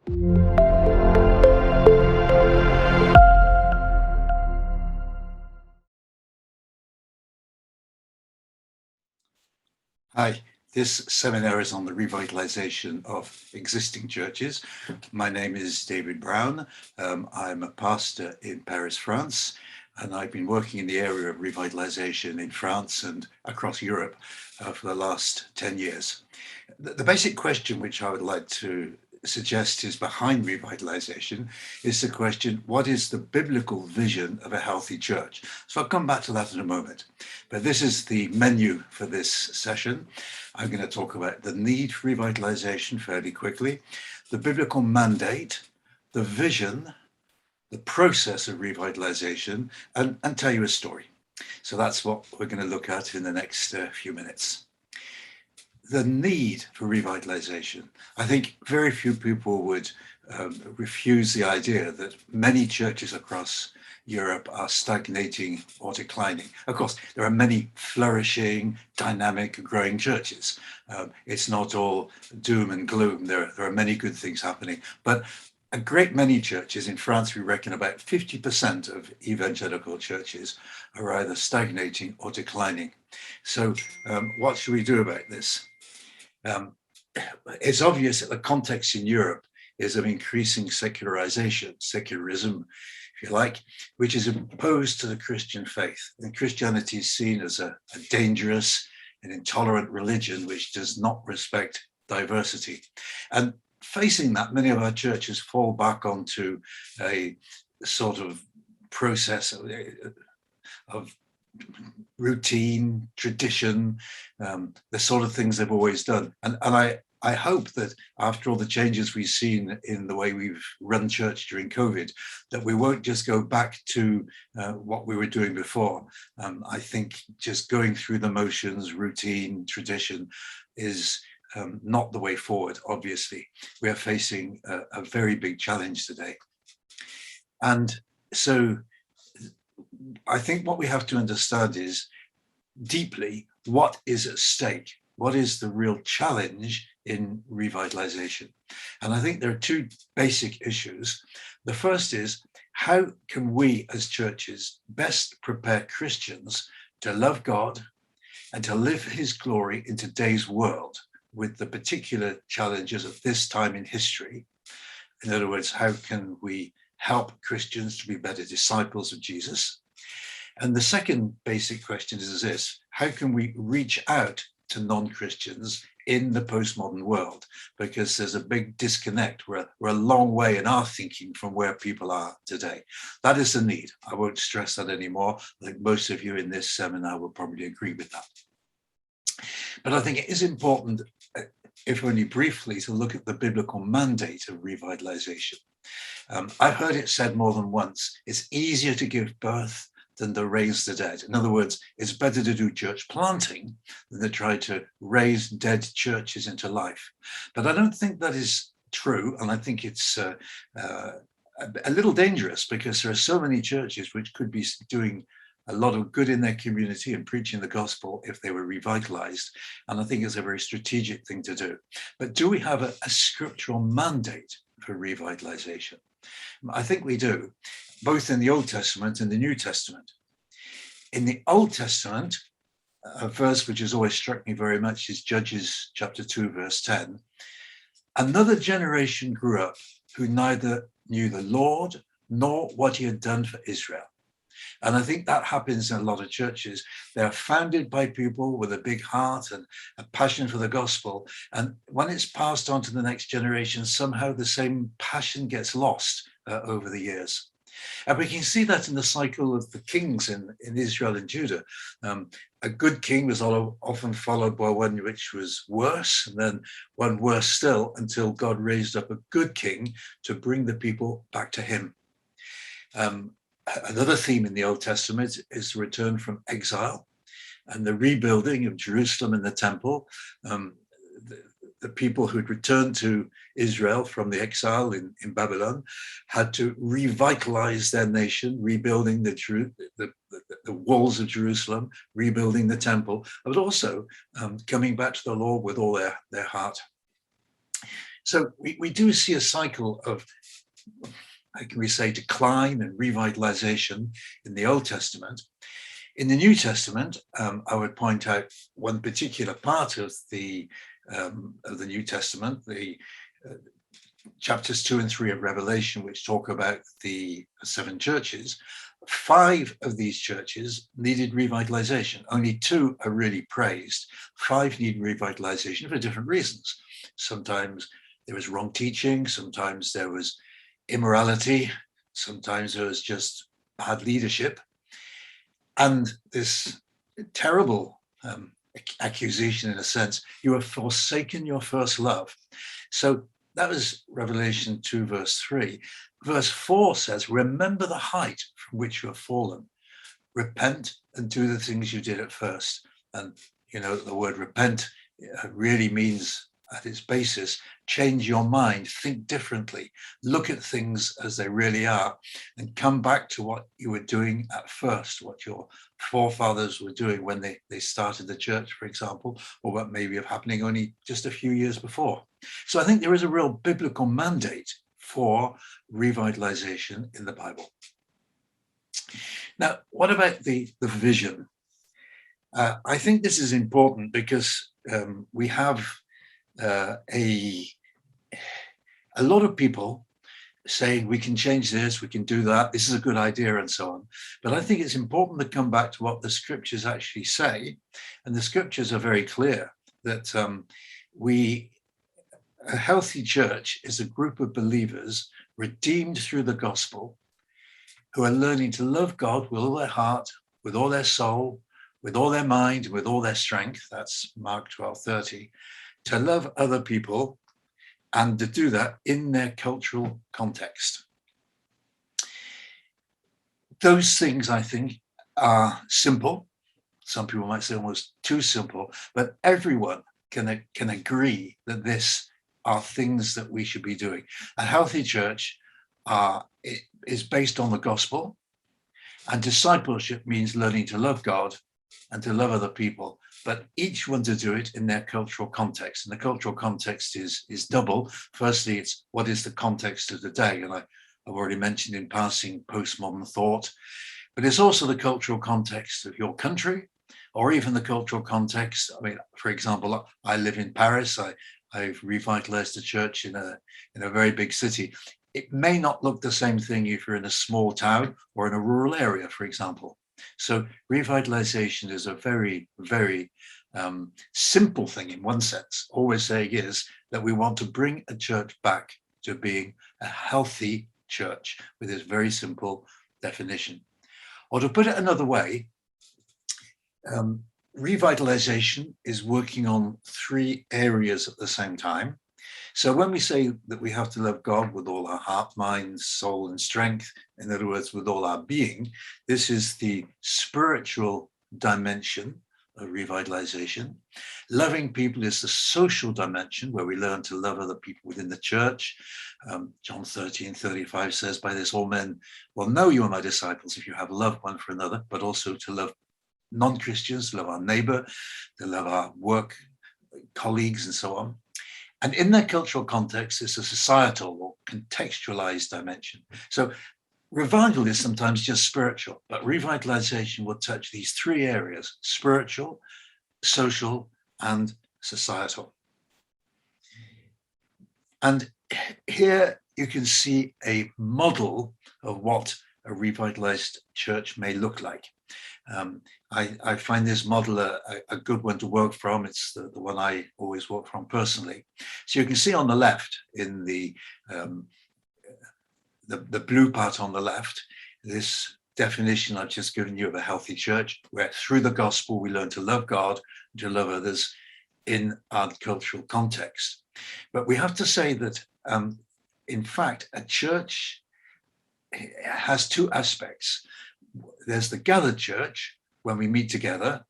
Hi, this seminar is on the revitalization of existing churches. My name is David Brown. I'm a pastor in Paris, France, and I've been working in the area of revitalization in France and across Europe for the last 10 years. The basic question which I would like to suggest is behind revitalization is the question, what is the biblical vision of a healthy church? So I'll come back to that in a moment. But this is the menu for this session. I'm going to talk about the need for revitalization fairly quickly, the biblical mandate, the vision, the process of revitalization, and tell you a story. So that's what we're going to look at in the next few minutes. The need for revitalization. I think very few people would refuse the idea that many churches across Europe are stagnating or declining. Of course, there are many flourishing, dynamic, growing churches. It's not all doom and gloom. There are many good things happening. But a great many churches, in France, we reckon about 50% of evangelical churches are either stagnating or declining. So what should we do about this? It's obvious that the context in Europe is of increasing secularization, secularism, if you like, which is opposed to the Christian faith. And Christianity is seen as a dangerous and intolerant religion which does not respect diversity. And facing that, many of our churches fall back onto a sort of process of routine, tradition, the sort of things they've always done. And I hope that after all the changes we've seen in the way we've run church during COVID, that we won't just go back to what we were doing before. I think just going through the motions, routine, tradition is not the way forward, obviously. We are facing a very big challenge today. And so I think what we have to understand is deeply what is at stake, what is the real challenge in revitalization. And I think there are two basic issues. The first is, how can we as churches best prepare Christians to love God and to live his glory in today's world with the particular challenges of this time in history? In other words, how can we help Christians to be better disciples of Jesus? And the second basic question is this: how can we reach out to non-Christians in the postmodern world? Because there's a big disconnect. We're a long way in our thinking from where people are today. That is the need. I won't stress that anymore. I think most of you in this seminar will probably agree with that. But I think it is important, if only briefly, to look at the biblical mandate of revitalization. I've heard it said more than once, it's easier to give birth than to raise the dead. In other words, it's better to do church planting than to try to raise dead churches into life. But I don't think that is true, and I think it's a little dangerous, because there are so many churches which could be doing a lot of good in their community and preaching the gospel if they were revitalized. And I think it's a very strategic thing to do. But do we have a scriptural mandate for revitalization? I think we do, both in the Old Testament and the New Testament. In the Old Testament, a verse which has always struck me very much is Judges chapter 2, verse 10. Another generation grew up who neither knew the Lord nor what he had done for Israel. And I think that happens in a lot of churches. They're founded by people with a big heart and a passion for the gospel. And when it's passed on to the next generation, somehow the same passion gets lost over the years. And we can see that in the cycle of the kings in Israel and Judah. A good king was often followed by one which was worse, and then one worse still, until God raised up a good king to bring the people back to him. Another theme in the Old Testament is the return from exile and the rebuilding of Jerusalem and the temple. The people who had returned to Israel from the exile in Babylon had to revitalize their nation, rebuilding the walls of Jerusalem, rebuilding the temple, but also coming back to the Lord with all their heart. So we do see a cycle of, how can we say, decline and revitalization in the Old Testament. In the New Testament, I would point out one particular part of the New Testament, the chapters 2 and 3 of Revelation, which talk about the 7 churches. 5 of these churches needed revitalization. Only 2 are really praised. 5 need revitalization for different reasons. Sometimes there was wrong teaching, sometimes there was immorality, sometimes there was just bad leadership. And this terrible accusation, in a sense, you have forsaken your first love. So that was Revelation 2, verse 3. Verse 4 says, remember the height from which you have fallen. Repent and do the things you did at first. And, you know, the word repent really means, at its basis, change your mind, think differently, look at things as they really are, and come back to what you were doing at first, what your forefathers were doing when they started the church, for example, or what may be happening only just a few years before. So I think there is a real biblical mandate for revitalization in the Bible. Now, what about the vision? I think this is important because we have a lot of people saying we can change this, we can do that, this is a good idea, and so on. But I think it's important to come back to what the scriptures actually say. And the scriptures are very clear that a healthy church is a group of believers redeemed through the gospel who are learning to love God with all their heart, with all their soul, with all their mind, with all their strength. That's Mark 12:30. To love other people and to do that in their cultural context. Those things, I think, are simple. Some people might say almost too simple, but everyone can agree that this are things that we should be doing. A healthy church is based on the gospel, and discipleship means learning to love God and to love other people, but each one to do it in their cultural context. And the cultural context is double. Firstly, it's what is the context of the day? And I've already mentioned in passing postmodern thought, but it's also the cultural context of your country, or even the cultural context. I mean, for example, I live in Paris. I've revitalized a church in a very big city. It may not look the same thing if you're in a small town or in a rural area, for example. So revitalization is a very, very simple thing in one sense. Always saying is that we want to bring a church back to being a healthy church with this very simple definition. Or to put it another way, revitalization is working on 3 areas at the same time. So when we say that we have to love God with all our heart, mind, soul, and strength, in other words, with all our being, this is the spiritual dimension of revitalization. Loving people is the social dimension, where we learn to love other people within the church. John 13:35 says, by this all men will know you are my disciples if you have love one for another, but also to love non-Christians, to love our neighbor, to love our work colleagues, and so on. And in that cultural context, it's a societal or contextualized dimension. So revival is sometimes just spiritual, but revitalization will touch these 3 areas: spiritual, social, and societal. And here you can see a model of what a revitalized church may look like. I find this model a good one to work from. It's the one I always work from personally. So you can see on the left, in the blue part on the left, this definition I've just given you of a healthy church, where through the gospel we learn to love God and to love others in our cultural context. But we have to say that, in fact, a church has 2 aspects. There's the gathered church, when we meet together,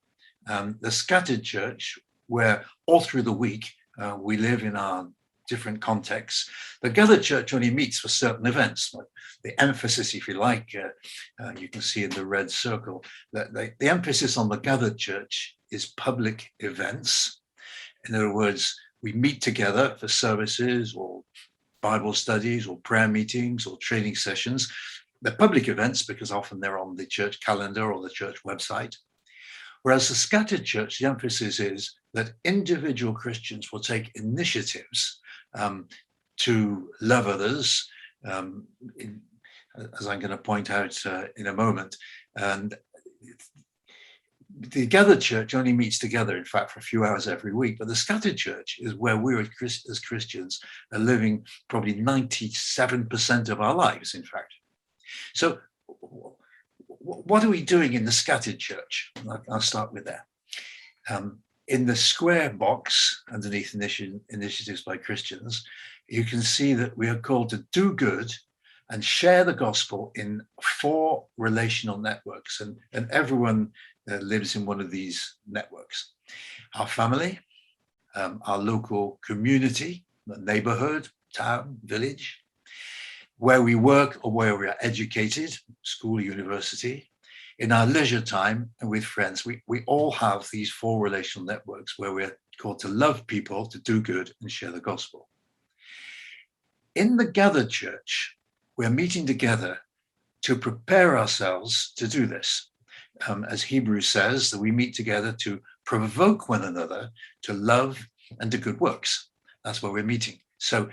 the scattered church, where all through the week we live in our different contexts. The gathered church only meets for certain events. Like the emphasis, if you like, you can see in the red circle, that the emphasis on the gathered church is public events. In other words, we meet together for services or Bible studies or prayer meetings or training sessions. They're public events because often they're on the church calendar or the church website. Whereas the scattered church, the emphasis is that individual Christians will take initiatives to love others, as I'm going to point out in a moment. And the gathered church only meets together, in fact, for a few hours every week. But the scattered church is where we as Christians are living probably 97% of our lives, in fact. So what are we doing in the scattered church? I'll start with that. In the square box underneath initiatives by Christians, you can see that we are called to do good and share the gospel in 4 relational networks. And everyone lives in one of these networks. Our family, our local community, the neighborhood, town, village, where we work or where we are educated, school, university, in our leisure time and with friends. We all have these 4 relational networks where we're called to love people, to do good and share the gospel. In the gathered church, we're meeting together to prepare ourselves to do this. As Hebrews says, that we meet together to provoke one another to love and to good works. That's where we're meeting. So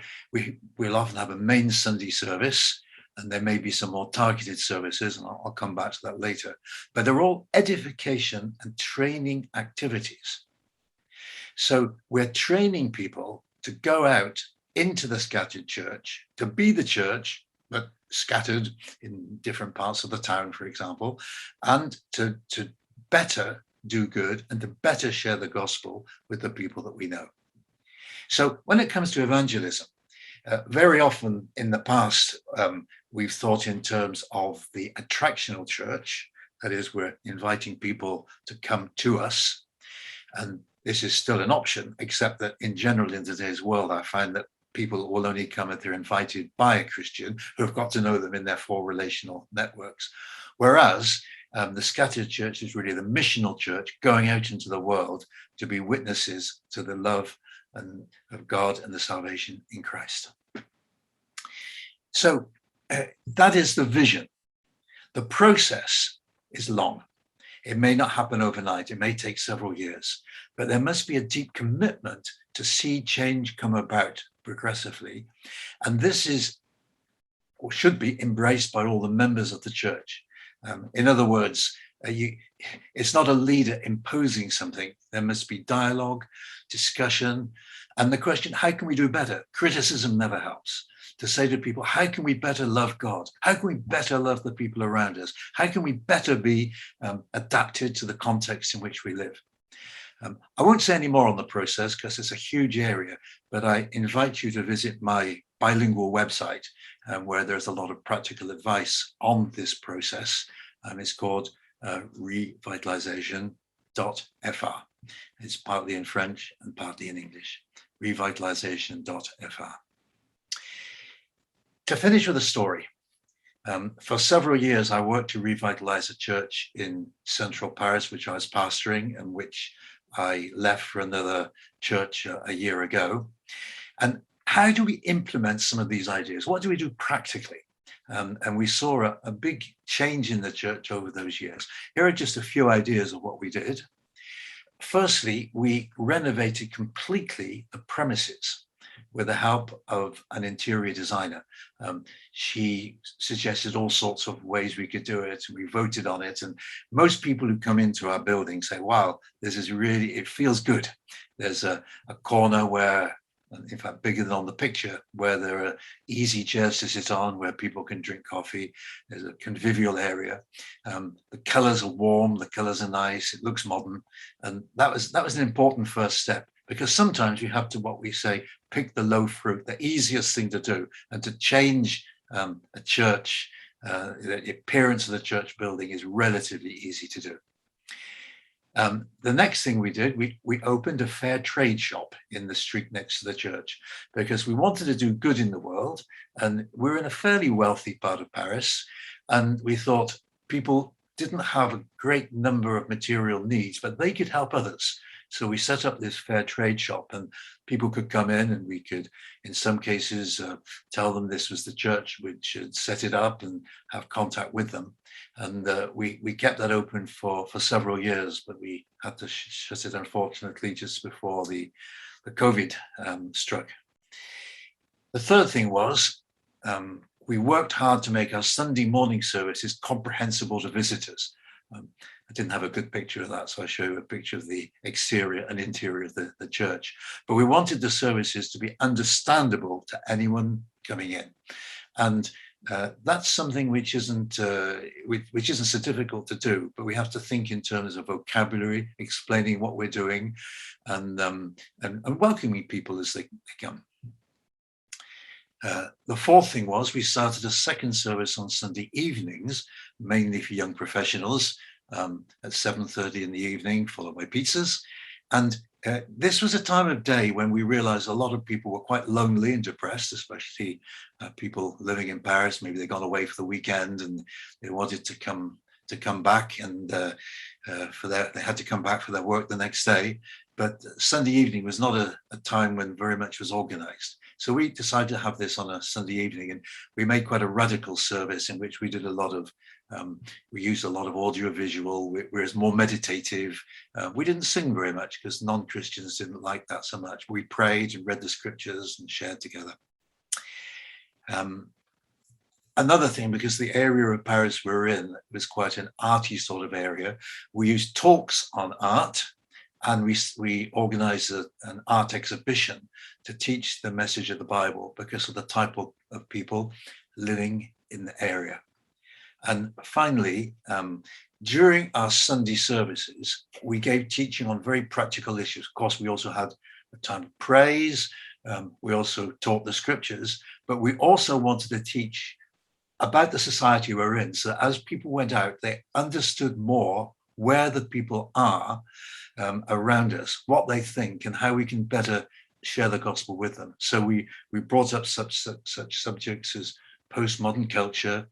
we'll often have a main Sunday service, and there may be some more targeted services, and I'll come back to that later. But they're all edification and training activities. So we're training people to go out into the scattered church, to be the church, but scattered in different parts of the town, for example, and to better do good and to better share the gospel with the people that we know. So when it comes to evangelism, very often in the past, we've thought in terms of the attractional church. That is, we're inviting people to come to us. And this is still an option, except that in general in today's world, I find that people will only come if they're invited by a Christian who have got to know them in their 4 relational networks. Whereas the scattered church is really the missional church going out into the world to be witnesses to the love and of God and the salvation in Christ. So that is the vision. The process is long. It may not happen overnight. It may take several years, but there must be a deep commitment to see change come about progressively. And this is, or should be, embraced by all the members of the church. In other words, it's not a leader imposing something. There must be dialogue, discussion, and the question, how can we do better? Criticism never helps. To say to people, how can we better love God? How can we better love the people around us? How can we better be adapted to the context in which we live? I won't say any more on the process because it's a huge area, but I invite you to visit my bilingual website where there's a lot of practical advice on this process. It's called revitalization.fr. It's partly in French and partly in English. Revitalization.fr. To finish with a story, for several years I worked to revitalize a church in central Paris, which I was pastoring and which I left for another church a year ago. And how do we implement some of these ideas? What do we do practically? And we saw a big change in the church over those years. Here are just a few ideas of what we did. Firstly, we renovated completely the premises with the help of an interior designer. She suggested all sorts of ways we could do it. We voted on it. And most people who come into our building say, wow, this is really, it feels good. There's a corner where, in fact, bigger than on the picture, where there are easy chairs to sit on, where people can drink coffee. There's a convivial area. The colors are warm, the colors are nice, it looks modern. And that was an important first step, because sometimes you have to, what we say, pick the low fruit, the easiest thing to do, and to change a church, the appearance of the church building is relatively easy to do. The next thing we did, we opened a fair trade shop in the street next to the church, because we wanted to do good in the world. And we're in a fairly wealthy part of Paris. And we thought people didn't have a great number of material needs, but they could help others. So we set up this fair trade shop, and people could come in, and we could, in some cases, tell them this was the church which had set it up and have contact with them. And we kept that open for several years, but we had to shut it, unfortunately, just before the COVID struck. The third thing was, we worked hard to make our Sunday morning services comprehensible to visitors. I didn't have a good picture of that, so I show you a picture of the exterior and interior of the church. But we wanted the services to be understandable to anyone coming in. And that's something which isn't so difficult to do, but we have to think in terms of vocabulary, explaining what we're doing, and welcoming people as they come. The fourth thing was we started a second service on Sunday evenings, mainly for young professionals, at 7:30 in the evening, followed by pizzas. And this was a time of day when we realized a lot of people were quite lonely and depressed, especially people living in Paris. Maybe they'd gone away for the weekend and they wanted to come back, and they had to come back for their work the next day. But Sunday evening was not a time when very much was organized. So we decided to have this on a Sunday evening, and we made quite a radical service in which we did a lot of, we used a lot of audio visual, whereas more meditative. We didn't sing very much because non-Christians didn't like that so much. We prayed and read the scriptures and shared together. Another thing, because the area of Paris we're in was quite an arty sort of area, we used talks on art, and we organized an art exhibition to teach the message of the Bible because of the type of people living in the area. And finally, during our Sunday services, we gave teaching on very practical issues. Of course, we also had a time of praise. We also taught the scriptures, but we also wanted to teach about the society we're in. So as people went out, they understood more where the people are around us, what they think, and how we can better share the gospel with them. So we brought up such subjects as postmodern culture,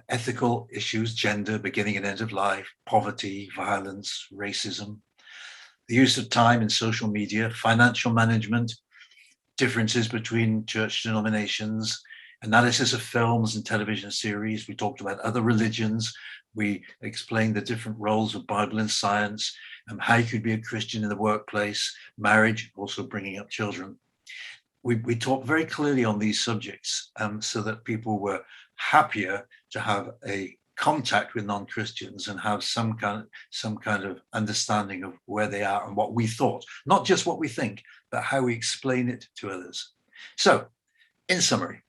ethical issues, gender, beginning and end of life, poverty, violence, racism, the use of time in social media, financial management, differences between church denominations, analysis of films and television series. We talked about other religions. We explained the different roles of Bible and science, and how you could be a Christian in the workplace, marriage, also bringing up children. We talked very clearly on these subjects, so that people were happier to have a contact with non-Christians and have some kind of understanding of where they are and what we thought, not just what we think, but how we explain it to others. So, in summary,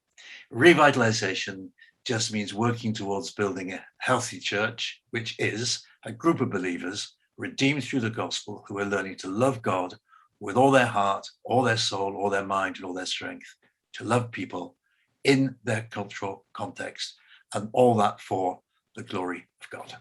revitalization just means working towards building a healthy church, which is a group of believers redeemed through the gospel who are learning to love God with all their heart, all their soul, all their mind, and all their strength, to love people in their cultural context, and all that for the glory of God.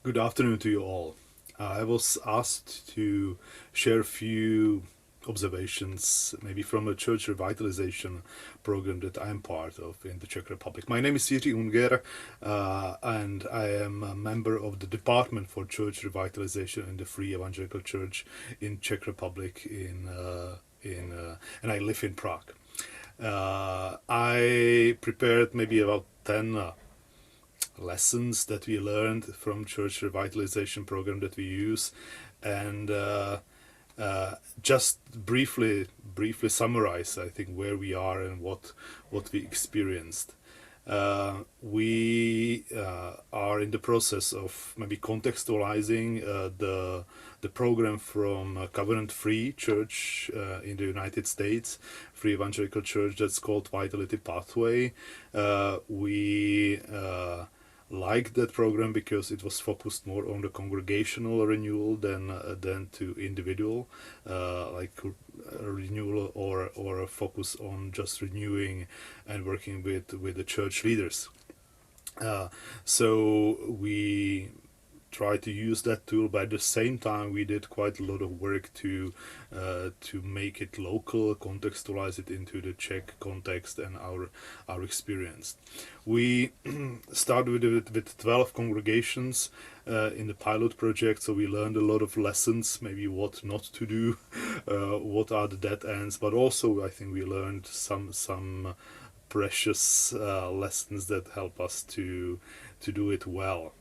Good afternoon to you all. I was asked to share a few observations, maybe from a church revitalization program that I'm part of in the Czech Republic. My name is Jiří Unger, and I am a member of the Department for Church Revitalization in the Free Evangelical Church in Czech Republic, and I live in Prague. I prepared maybe about 10 lessons that we learned from church revitalization program that we use, and just briefly summarize, I think, where we are and what we experienced. We are in the process of maybe contextualizing the program from Covenant-Free Church in the United States, Free Evangelical Church, that's called Vitality Pathway. We liked that program because it was focused more on the congregational renewal than to individual, like renewal or a focus on just renewing and working with the church leaders. So we try to use that tool, but at the same time we did quite a lot of work to make it local, contextualize it into the Czech context and our experience. We started with 12 congregations in the pilot project, so we learned a lot of lessons, maybe what not to do, what are the dead ends, but also I think we learned some precious lessons that help us to do it well.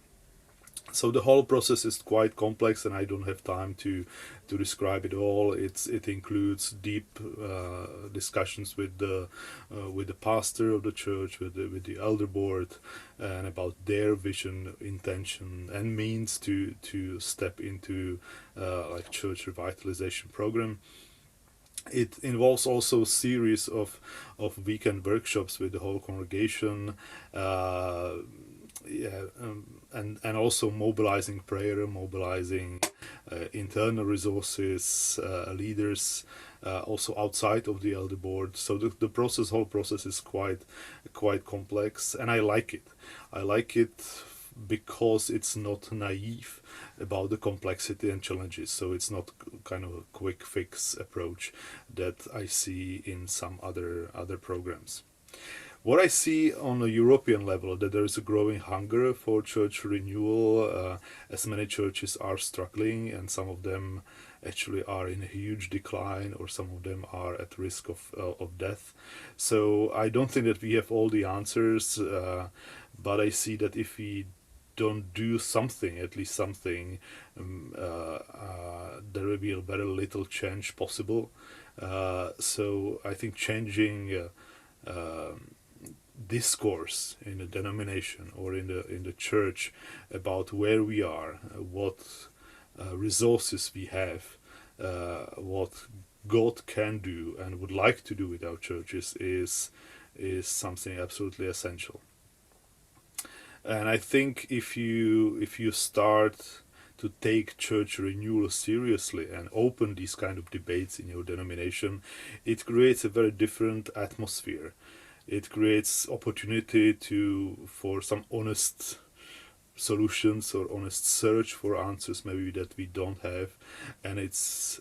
So the whole process is quite complex, and I don't have time to describe it all. It includes deep discussions with the pastor of the church, with the elder board, and about their vision, intention, and means to step into like church revitalization program. It involves also a series of weekend workshops with the whole congregation. And also mobilizing prayer, mobilizing internal resources, leaders, also outside of the elder board. So the whole process is quite complex, and I like it. I like it because it's not naive about the complexity and challenges. So it's not kind of a quick fix approach that I see in some other programs. What I see on a European level, that there is a growing hunger for church renewal, as many churches are struggling, and some of them actually are in a huge decline, or some of them are at risk of death. So I don't think that we have all the answers, but I see that if we don't do something, at least something, there will be a very little change possible. So I think changing discourse in the denomination or in the church about where we are, what resources we have, what God can do and would like to do with our churches is something absolutely essential. And I think if you start to take church renewal seriously and open these kind of debates in your denomination, it creates a very different atmosphere. It creates opportunity for some honest solutions or honest search for answers maybe that we don't have, and it's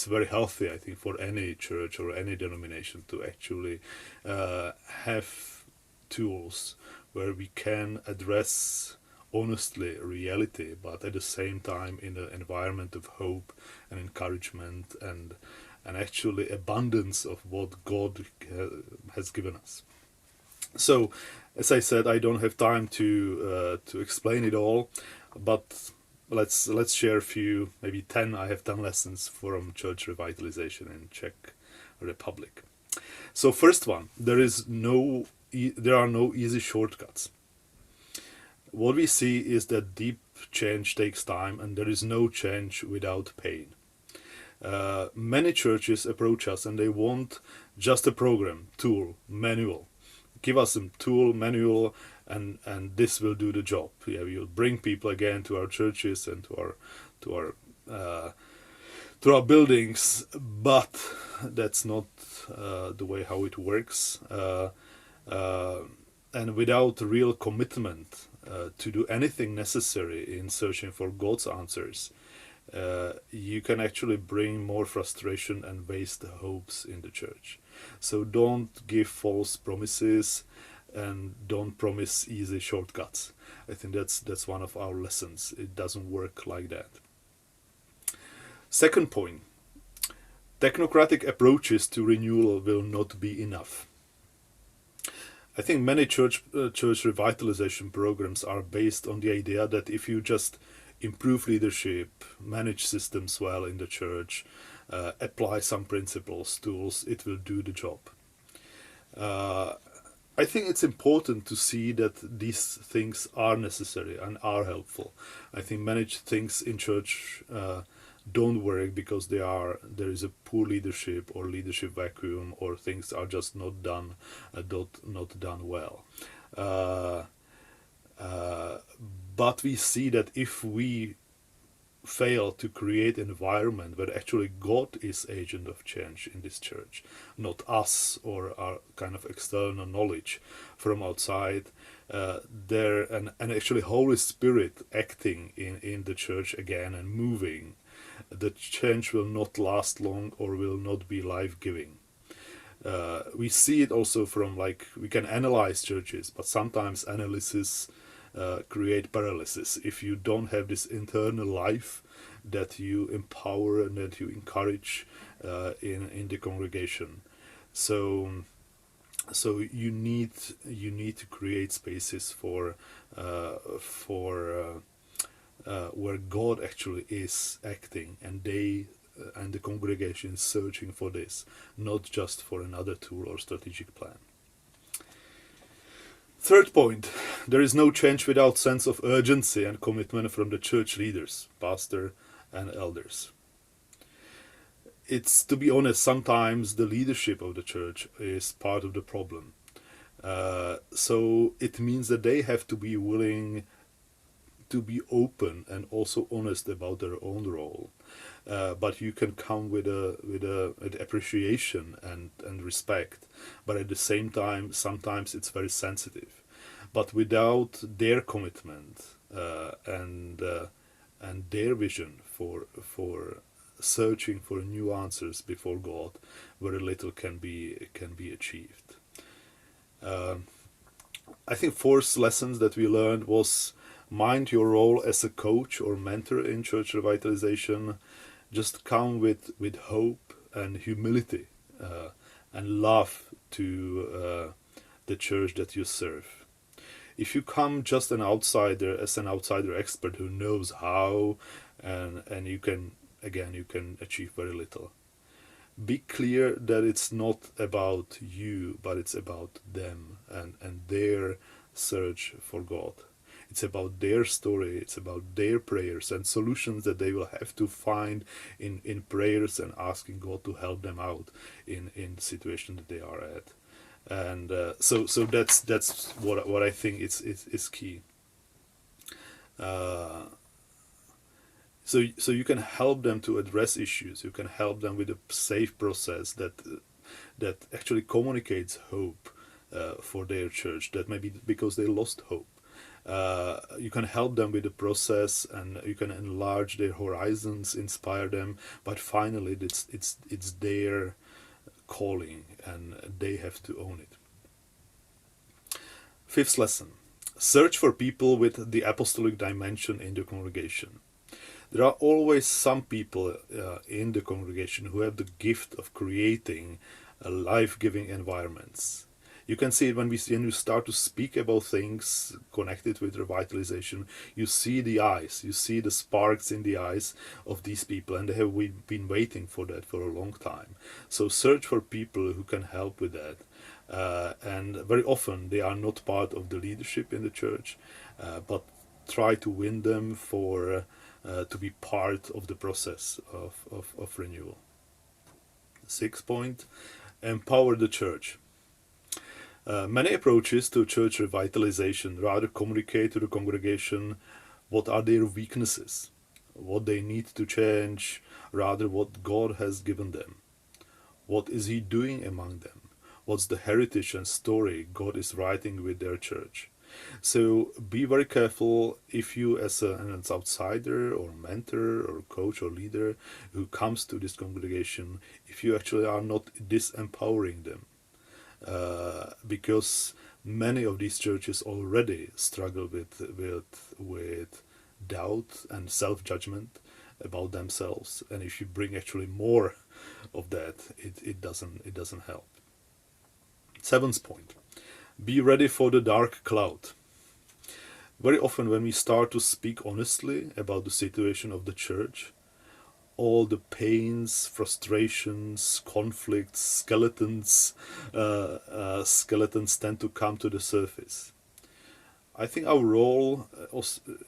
very healthy, I think, for any church or any denomination to actually have tools where we can address honestly reality, but at the same time in an environment of hope and encouragement and actually abundance of what God has given us. So, as I said, I don't have time to explain it all, but let's share a few, maybe 10. I have 10 lessons from church revitalization in Czech Republic. So, first one, there are no easy shortcuts. What we see is that deep change takes time, and there is no change without pain. Many churches approach us and they want just a program, tool, manual. Give us a tool, manual, and this will do the job. Yeah, we will bring people again to our churches and to our buildings, but that's not the way how it works. And without real commitment to do anything necessary in searching for God's answers, you can actually bring more frustration and waste hopes in the church. So don't give false promises and don't promise easy shortcuts. I think that's one of our lessons. It doesn't work like that. Second point, technocratic approaches to renewal will not be enough. I think many church revitalization programs are based on the idea that if you just improve leadership, manage systems well in the church, apply some principles, tools, it will do the job. I think it's important to see that these things are necessary and are helpful. I think many things in church don't work because there is a poor leadership or leadership vacuum, or things are just not done well. But we see that if we fail to create an environment where actually God is agent of change in this church, not us or our kind of external knowledge from outside, and actually Holy Spirit acting in the church again and moving, the change will not last long or will not be life-giving. We see it also from, like, we can analyze churches, but sometimes analysis create paralysis if you don't have this internal life that you empower and that you encourage in the congregation. So you need to create spaces for where God actually is acting, and the congregation is searching for this, not just for another tool or strategic plan. Third point, there is no change without sense of urgency and commitment from the church leaders, pastor and elders. It's, to be honest, sometimes the leadership of the church is part of the problem. So it means that they have to be willing to be open and also honest about their own role. But you can come with appreciation and respect. But at the same time, sometimes it's very sensitive. But without their commitment and their vision for searching for new answers before God, very little can be achieved. I think fourth lessons that we learned was mind your role as a coach or mentor in church revitalization. Just come with hope and humility and love to the church that you serve. If you come just as an outsider expert who knows how, and you can achieve very little. Be clear that it's not about you, but it's about them and their search for God. It's about their story, it's about their prayers and solutions that they will have to find in prayers and asking God to help them out in the situation that they are at. And so that's what I think is key. So you can help them to address issues. You can help them with a safe process that actually communicates hope for their church. That maybe because they lost hope. You can help them with the process, and you can enlarge their horizons, inspire them. But finally, it's their calling, and they have to own it. Fifth lesson: search for people with the apostolic dimension in the congregation. There are always some people in the congregation who have the gift of creating life-giving environments. You can see it when you start to speak about things connected with revitalization. You see the eyes, you see the sparks in the eyes of these people, and they have been waiting for that for a long time. So search for people who can help with that. And very often they are not part of the leadership in the church, but try to win them to be part of the process of renewal. Sixth point, empower the church. Many approaches to church revitalization rather communicate to the congregation what are their weaknesses, what they need to change, rather what God has given them. What is He doing among them? What's the heritage and story God is writing with their church? So be very careful if you, as an outsider or mentor or coach or leader who comes to this congregation, if you actually are not disempowering them. Because many of these churches already struggle with doubt and self-judgment about themselves, and if you bring actually more of that, it doesn't help. Seventh point: be ready for the dark cloud. Very often when we start to speak honestly about the situation of the church, all the pains, frustrations, conflicts, skeletons tend to come to the surface. I think our role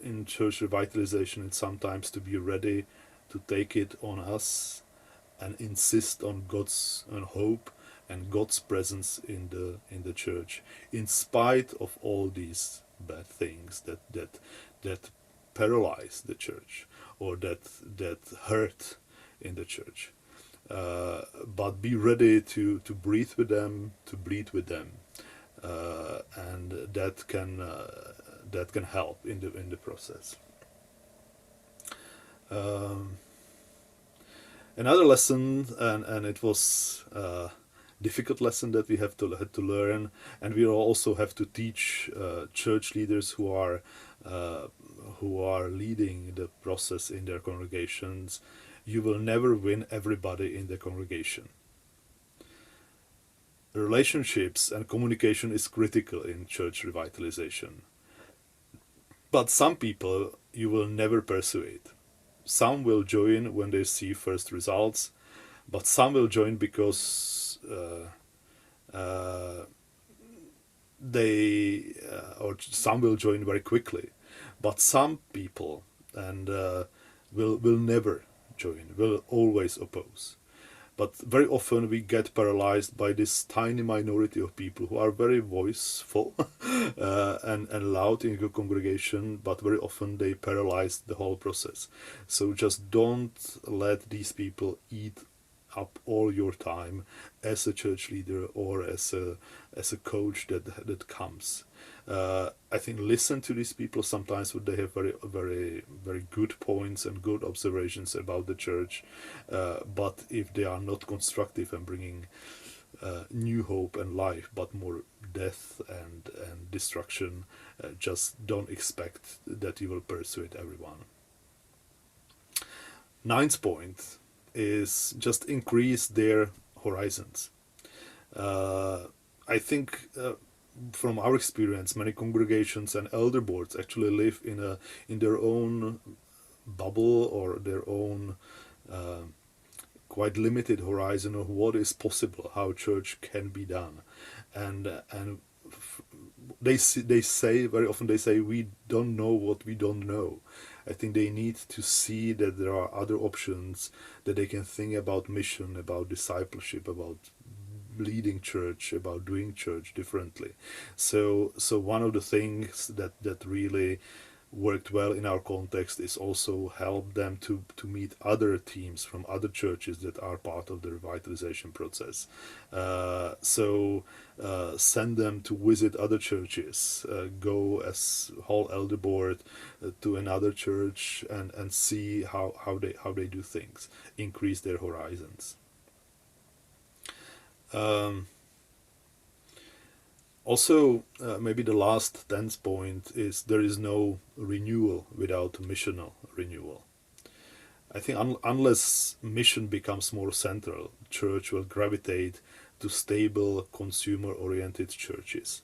in church revitalization is sometimes to be ready to take it on us and insist on hope and God's presence in the church, in spite of all these bad things that paralyze the church, or that hurt in the church. But be ready to breathe with them, to bleed with them, and that can help in the process. Another lesson, and it was a difficult lesson that we had to learn, and we also have to teach church leaders who are leading the process in their congregations. You will never win everybody in the congregation. Relationships and communication is critical in church revitalization. But some people you will never persuade. Some will join when they see first results, but some will join because or some will join very quickly. But some people will never join, will always oppose. But very often we get paralyzed by this tiny minority of people who are very voiceful and loud in your congregation, but very often they paralyze the whole process. So just don't let these people eat up all your time as a church leader or as a coach that comes. I think listen to these people. Sometimes they have very good points and good observations about the church, but if they are not constructive and bringing new hope and life, but more death and destruction, just don't expect that you will persuade everyone. 9th point is just increase their horizons. I think from our experience, many congregations and elder boards actually live in their own bubble or their own quite limited horizon of what is possible, how church can be done, and they say very often we don't know what we don't know. I think they need to see that there are other options, that they can think about mission, about discipleship, about leading church, about doing church differently. So one of the things that really worked well in our context is also help them to meet other teams from other churches that are part of the revitalization process. Send them to visit other churches, go as whole elder board to another church and see how they do things, increase their horizons. Also, maybe the last 10th point is there is no renewal without missional renewal. I think unless mission becomes more central, church will gravitate to stable, consumer-oriented churches.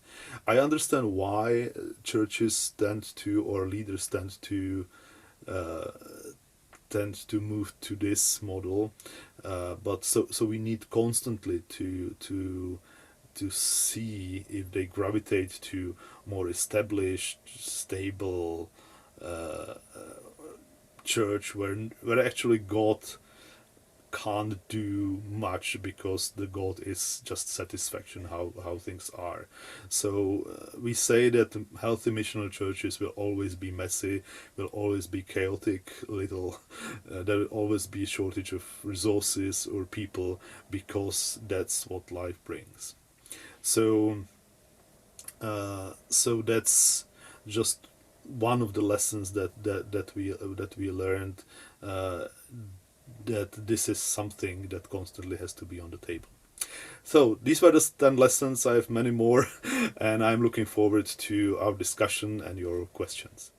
I understand why churches tend to, or leaders tend to move to this model, but so we need constantly to see if they gravitate to more established, stable church where actually God can't do much because the God is just satisfaction how things are. So we say that healthy missional churches will always be messy, will always be chaotic, little there will always be a shortage of resources or people, because that's what life brings. So that's just one of the lessons that we learned, that this is something that constantly has to be on the table. So these were the 10 lessons. I have many more and I'm looking forward to our discussion and your questions.